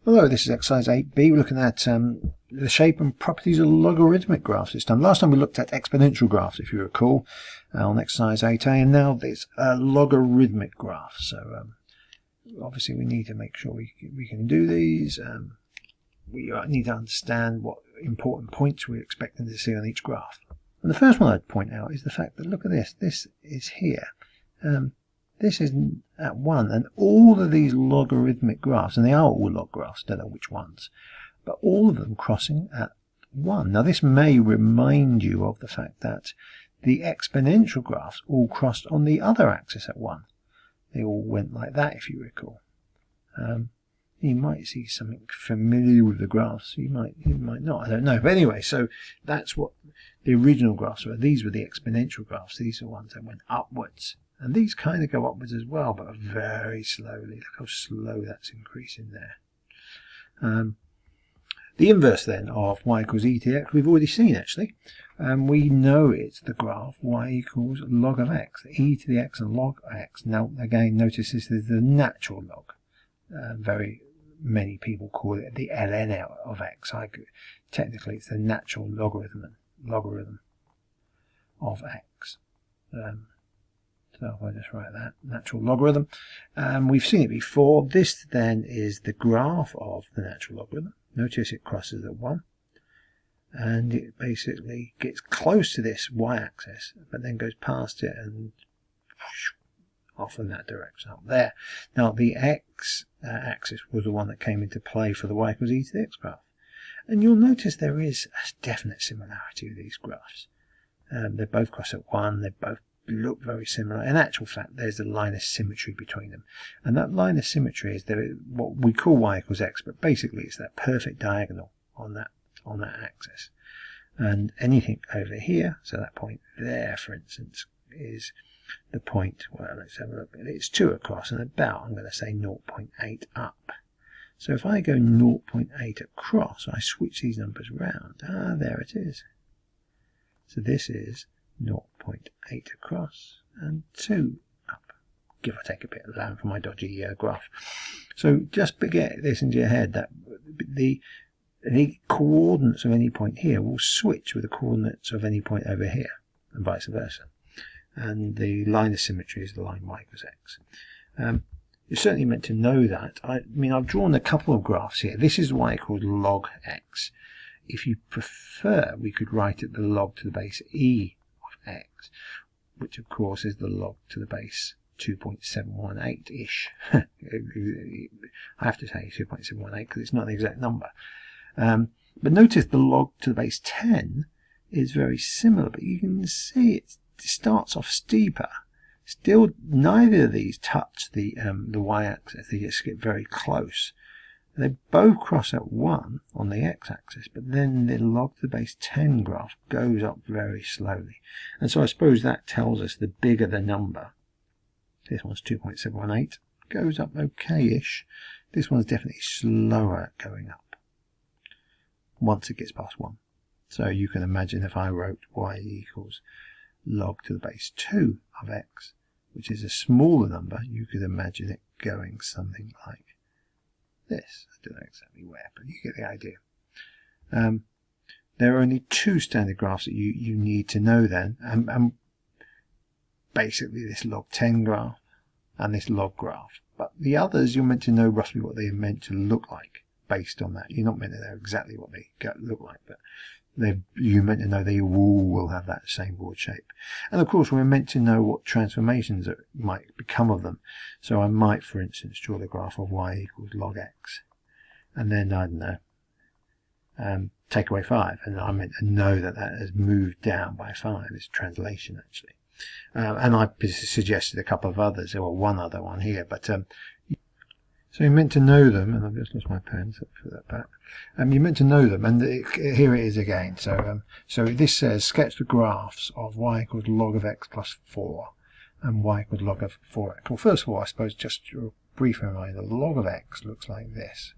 Hello, this is exercise 8b. We're looking at the shape and properties of logarithmic graphs this time. Last time we looked at exponential graphs, if you recall, on exercise 8a, and now there's a logarithmic graph. So obviously we need to make sure we can do these. We need to understand what important points we're expecting to see on each graph. And the first one I'd point out is the fact that, look at this. This is here. This is at 1, and all of these logarithmic graphs, and they are all log graphs, don't know which ones, but all of them crossing at 1. Now this may remind you of the fact that the exponential graphs all crossed on the other axis at 1. They all went like that, if you recall. You might see something familiar with the graphs, you might not, I don't know. But anyway, so that's what the original graphs were. These were the exponential graphs. These are ones that went upwards. And these kind of go upwards as well, but very slowly. Look how slow that's increasing there. The inverse then of y equals e to the x, we've already seen actually. We know it's the graph y equals log of x, e to the x and log x. Now again, notice this is the natural log. Very many people call it the ln of x. Technically it's the natural logarithm of x. So if I just write that, natural logarithm. We've seen it before. This then is the graph of the natural logarithm. Notice it crosses at 1. And it basically gets close to this y-axis, but then goes past it and off in that direction up there. Now the x-axis was the one that came into play for the y equals e to the x graph. And you'll notice there is a definite similarity with these graphs. They both cross at 1. They both look very similar. In actual fact, there's a line of symmetry between them, and that line of symmetry is what we call y equals x, but basically it's that perfect diagonal on that axis. And anything over here, so that point there, for instance, is the point. Well, let's have a look. It's 2 across and about, I'm going to say 0.8 up. So if I go 0.8 across, I switch these numbers around. There it is. So this is 0.8 across and 2 up, give or take a bit of land for my dodgy graph. So just get this into your head that the coordinates of any point here will switch with the coordinates of any point over here, and vice versa. And the line of symmetry is the line y equals x. You're certainly meant to know that. I mean, I've drawn a couple of graphs here. This is y equals log x. If you prefer, we could write it the log to the base e x, which of course is the log to the base 2.718-ish. I have to say 2.718 because it's not the exact number. But notice the log to the base 10 is very similar, but you can see it starts off steeper. Still, neither of these touch the y-axis. They just get very close. They both cross at 1 on the x-axis, but then the log to the base 10 graph goes up very slowly. And so I suppose that tells us the bigger the number, this one's 2.718, goes up okay-ish. This one's definitely slower going up once it gets past 1. So you can imagine if I wrote y equals log to the base 2 of x, which is a smaller number, you could imagine it going something like this. I don't know exactly where, but you get the idea. There are only 2 standard graphs that you need to know then, and basically this log 10 graph and this log graph. But the others, you're meant to know roughly what they're meant to look like based on that. You're not meant to know exactly what they look like, but you're meant to know they all will have that same broad shape. And of course we're meant to know what transformations that might become of them. So I might, for instance, draw the graph of y equals log x, and then, I don't know, take away 5, and I'm meant to know that that has moved down by 5. It's translation actually. And I suggested a couple of others, or one other one here, but so you're meant to know them, and I've just lost my pen, so put that back. You're meant to know them, and here it is again. So this says sketch the graphs of y equals log of x plus 4 and y equals log of 4x. Well, first of all, I suppose just a brief reminder, log of x looks like this.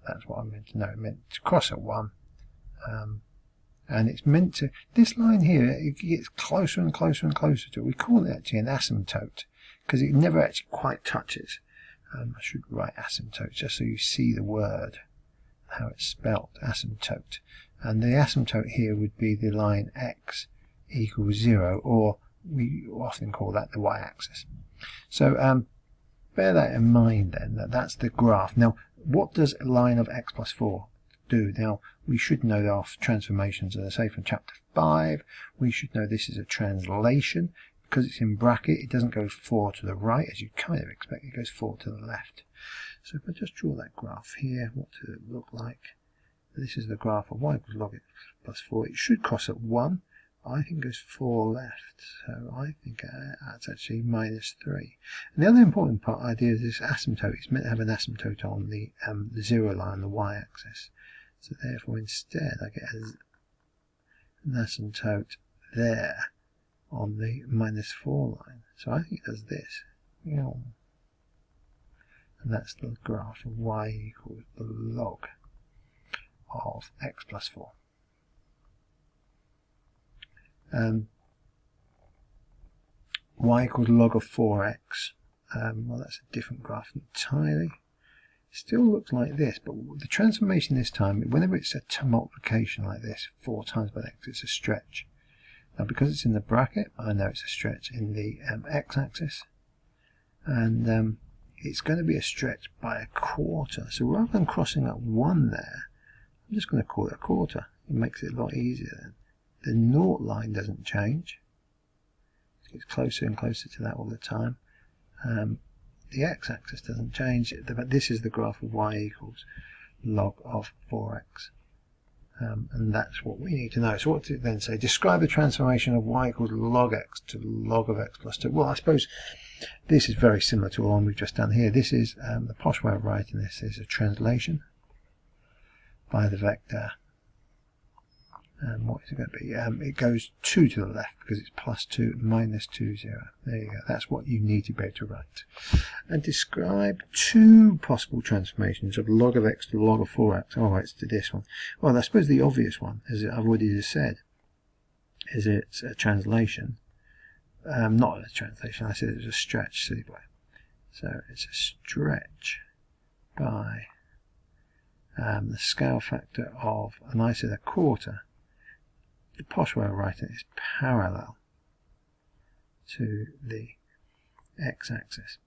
That's what I'm meant to know. It meant to cross at 1, and it's meant to, this line here, it gets closer and closer and closer to it. We call it actually an asymptote, because it never actually quite touches. I should write asymptote just so you see the word, how it's spelt, asymptote. And the asymptote here would be the line x equals 0, or we often call that the y-axis. So bear that in mind then, that's the graph. Now, what does a line of x plus 4 do? Now, we should know our transformations, as I say, from chapter 5. We should know this is a translation. Because it's in bracket, it doesn't go 4 to the right, as you kind of expect, it goes 4 to the left. So if I just draw that graph here, what does it look like? This is the graph of y equals log x plus 4. It should cross at 1. I think it goes 4 left, so I think that's actually minus 3. And the other important idea is this asymptote. It's meant to have an asymptote on the 0 line, the y-axis. So therefore, instead, I get an asymptote there on the minus 4 line. So I think it does this. And that's the graph of y equals the log of x plus 4. Y equals log of 4x. Well, that's a different graph entirely. It still looks like this, but the transformation this time, whenever it's a multiplication like this, 4 times by x, it's a stretch. Now, because it's in the bracket, I know it's a stretch in the x-axis, and it's going to be a stretch by a quarter. So rather than crossing at 1 there, I'm just going to call it a quarter. It makes it a lot easier then. The naught line doesn't change. It gets closer and closer to that all the time. The x-axis doesn't change, but this is the graph of y equals log of 4x. And that's what we need to know. So what does it then say? Describe the transformation of y equals log x to log of x plus 2. Well, I suppose this is very similar to the one we've just done here. This is the posh way of writing this is a translation by the vector. What is it going to be? It goes 2 to the left because it's plus 2 minus 2, 0. There you go. That's what you need to be able to write. And describe 2 possible transformations of log of x to log of 4x. Oh, it's to this one. Well, I suppose the obvious one, as I've already just said, is it's a translation. Not a translation. I said it was a stretch, silly boy. So it's a stretch by the scale factor of, and I said a quarter. The posh way of writing it is parallel to the x-axis.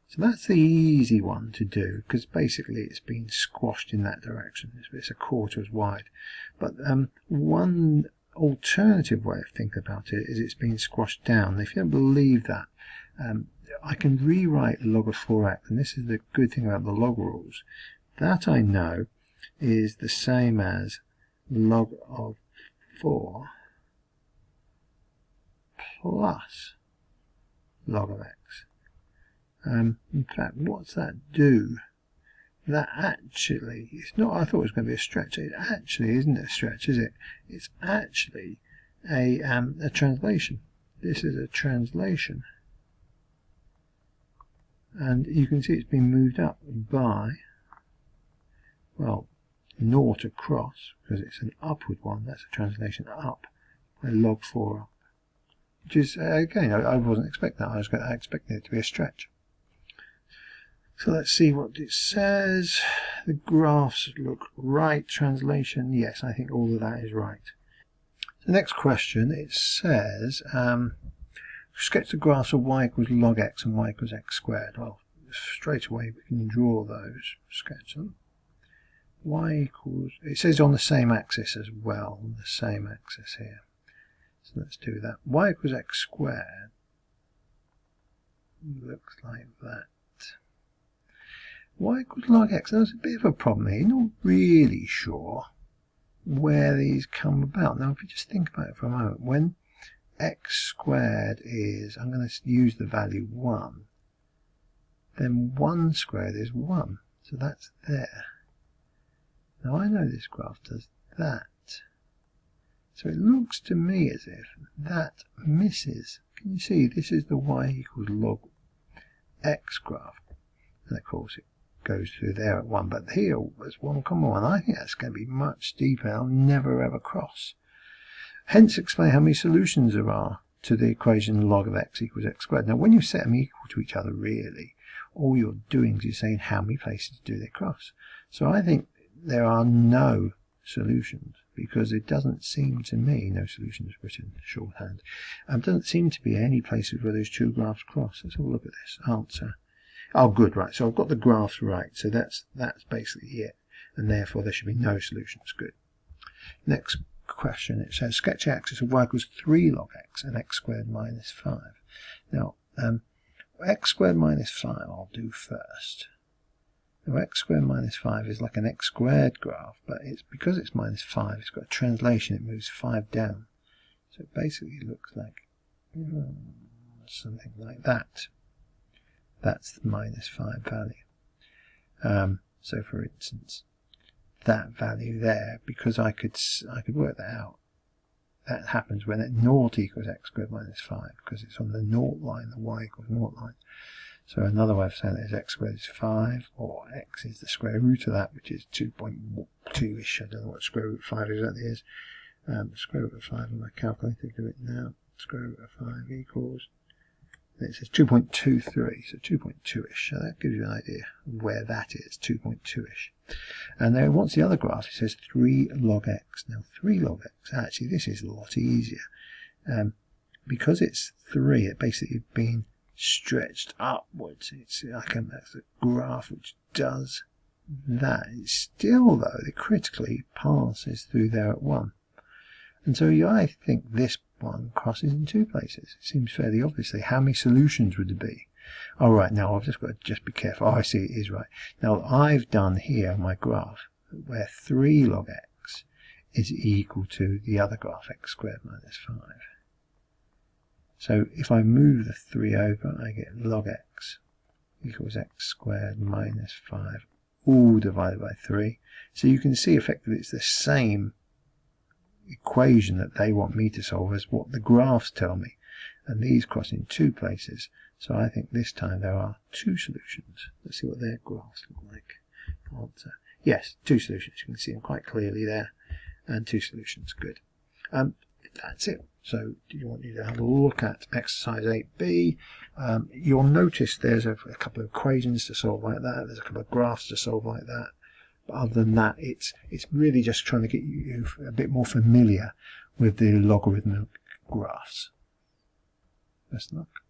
So that's the easy one to do, because basically it's been squashed in that direction. It's a quarter as wide. But one alternative way of thinking about it is it's been squashed down. If you don't believe that, I can rewrite log of 4x, and this is the good thing about the log rules. That I know is the same as log of 4 plus log of x. In fact, what's that do? That actually, it's not, I thought it was going to be a stretch. It actually isn't a stretch, is it? It's actually a translation. This is a translation. And you can see it's been moved up by, well, 0 across, because it's an upward one. That's a translation up by log 4 up. Which is, again, I wasn't expecting that. I was expecting it to be a stretch. So let's see what it says. The graphs look right. Translation, yes, I think all of that is right. The next question, it says, sketch the graphs of y equals log x and y equals x squared. Well, straight away we can draw those, sketch them. Y equals, it says on the same axis as well, on the same axis here. So let's do that. Y equals x squared looks like that. Y equals log x, there's a bit of a problem here. You're not really sure where these come about. Now, if you just think about it for a moment, when x squared is, I'm going to use the value 1, then 1 squared is 1. So that's there. Now I know this graph does that. So it looks to me as if that misses. Can you see this is the y equals log x graph? And of course it goes through there at 1. But here there's 1, 1. I think that's going to be much steeper. I'll never ever cross. Hence explain how many solutions there are to the equation log of x equals x squared. Now when you set them equal to each other, really, all you're doing is you're saying how many places do they cross. So I think there are no solutions, because it doesn't seem to me, no solutions written shorthand, doesn't seem to be any places where those two graphs cross. Let's have a look at this answer. Oh, good, right. So I've got the graphs right. So that's basically it, and therefore there should be no solutions. Good. Next question. It says sketch the axis of y equals 3 log x and x squared minus 5. Now, x squared minus 5 I'll do first. Now, x squared minus 5 is like an x squared graph, but it's because it's minus 5, it's got a translation, it moves 5 down. So it basically looks like something like that. That's the minus 5 value. So for instance, that value there, because I could work that out, that happens when it naught equals x squared minus 5, because it's on the naught line, the y equals naught line. So another way of saying that is x squared is 5, or x is the square root of that, which is 2.2-ish. I don't know what square root of 5 exactly is. Square root of 5 on my calculator, do it now. Square root of 5 equals, it says 2.23, so 2.2-ish. So that gives you an idea of where that is, 2.2-ish. And then what's the other graph? It says 3 log x. Now 3 log x, actually this is a lot easier. Because it's 3, it basically been stretched upwards. It's like that's a graph which does that. It's still, though, it critically passes through there at 1. And so I think this one crosses in 2 places. It seems fairly obviously. How many solutions would there be? All right, now I've just got to be careful. Oh, I see, it is right. Now I've done here my graph where 3 log x is equal to the other graph, x squared minus 5. So if I move the 3 over, I get log x equals x squared minus 5, all divided by 3. So you can see effectively it's the same equation that they want me to solve as what the graphs tell me. And these cross in 2 places. So I think this time there are 2 solutions. Let's see what their graphs look like. Answer. Yes, 2 solutions. You can see them quite clearly there. And 2 solutions. Good. That's it. So do you want you to have a look at exercise 8b? You'll notice there's a couple of equations to solve like that. There's a couple of graphs to solve like that. But other than that, it's really just trying to get you a bit more familiar with the logarithmic graphs. Best of luck.